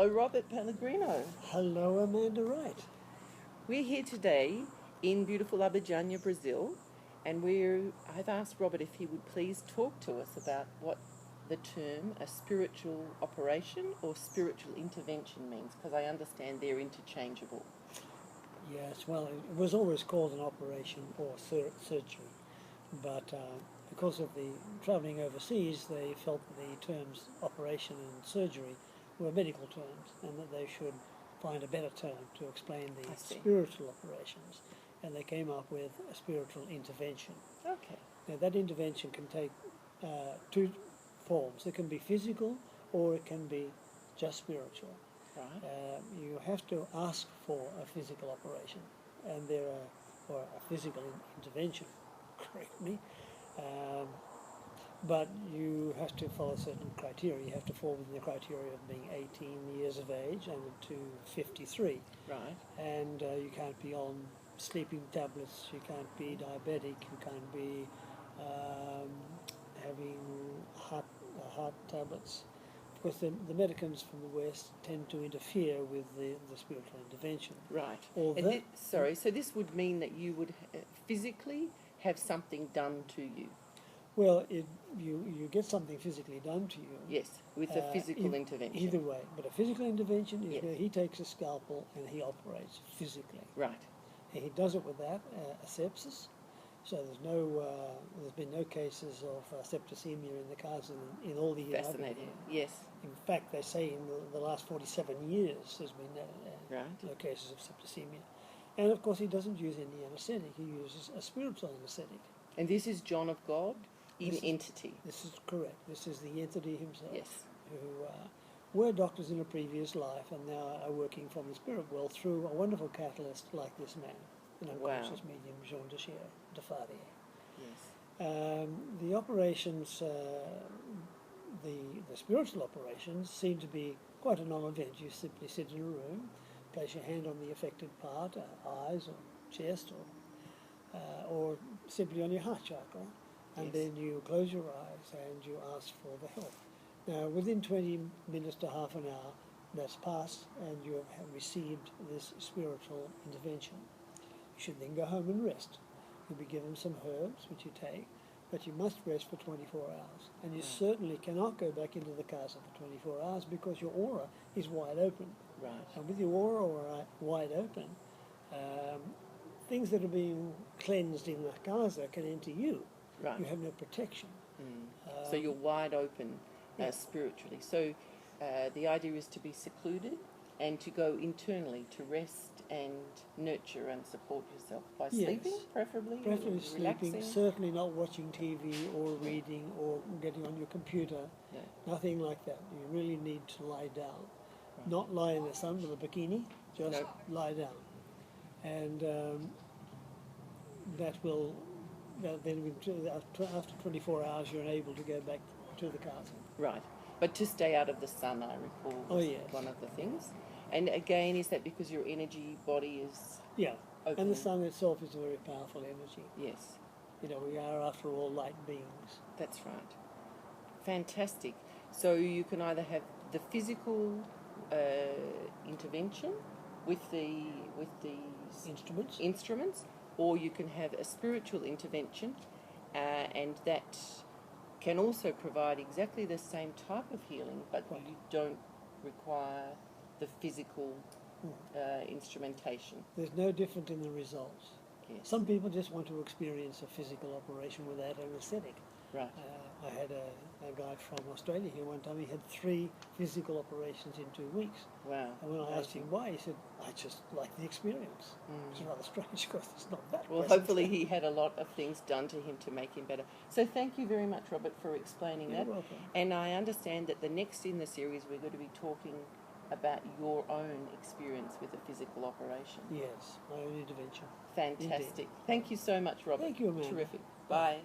Hello, Robert Pellegrino. Hello, Amanda Wright. We're here today in beautiful Abadiania, Brazil, and I've asked Robert if he would please talk to us about what the term a spiritual operation or spiritual intervention means, because I understand they're interchangeable. Yes, well, it was always called an operation or surgery, but because of the travelling overseas, they felt the terms operation and surgery were medical terms, and that they should find a better term to explain the spiritual operations, and they came up with a spiritual intervention. Okay. Now, that intervention can take two forms. It can be physical or it can be just spiritual. Right. You have to ask for a physical operation, and or a physical intervention, correct me, but you have to follow certain criteria. You have to fall within the criteria of being 18 years of age and to 53. Right. And you can't be on sleeping tablets, you can't be diabetic, you can't be having heart tablets. Of course, the medicines from the West tend to interfere with the spiritual intervention. Right. And so this would mean that you would physically have something done to you. Well, you get something physically done to you. Yes, with a physical intervention. Either way, but a physical intervention is where he takes a scalpel and he operates physically. Right. And he does it without asepsis. So there's been no cases of septicemia in the cars in all the years. Fascinating. Yes. In fact, they say in the last 47 years there's been no cases of septicemia. And of course, he doesn't use any anaesthetic. He uses a spiritual anaesthetic. And this is John of God in entity. This is correct. This is the entity himself. Yes. Who were doctors in a previous life and now are working from the spirit world through a wonderful catalyst like this man, an unconscious medium, Jean de Faria. Yes. The operations, the spiritual operations, seem to be quite a non-event. You simply sit in a room, place your hand on the affected part, eyes or chest, or simply on your heart chakra, and then you close your eyes and you ask for the help. Now, within 20 minutes to half an hour, that's passed, and you have received this spiritual intervention. You should then go home and rest. You'll be given some herbs, which you take, but you must rest for 24 hours. And you certainly cannot go back into the casa for 24 hours because your aura is wide open. Right. And with your aura wide open, things that are being cleansed in the casa can enter you. Right. You have no protection. So you're wide open spiritually. So the idea is to be secluded and to go internally to rest and nurture and support yourself by sleeping, preferably sleeping, relaxing. Certainly not watching TV or reading or getting on your computer. No. Nothing like that. You really need to lie down. Right. Not lie in the sun with a bikini, just lie down. And then after 24 hours you're able to go back to the casa. Right. But to stay out of the sun, I recall, was one of the things. And again, is that because your energy body is open? And the sun itself is a very powerful energy. Yes. You know, we are, after all, light beings. That's right. Fantastic. So you can either have the physical intervention with the instruments, or you can have a spiritual intervention, and that can also provide exactly the same type of healing, but you don't require the physical instrumentation. There's no different in the results. Yes. Some people just want to experience a physical operation without anesthetic. Right. I had a guy from Australia here one time. He had 3 physical operations in 2 weeks. Wow. And when I asked him why, he said, I just like the experience. It's rather strange because it's not that Well, hopefully he had a lot of things done to him to make him better. So thank you very much, Robert, for explaining that. You're welcome. And I understand that the next in the series we're going to be talking about your own experience with a physical operation. Yes, my own intervention. Fantastic. Indeed. Thank you so much, Robert. Thank you, Amanda. Terrific. Bye.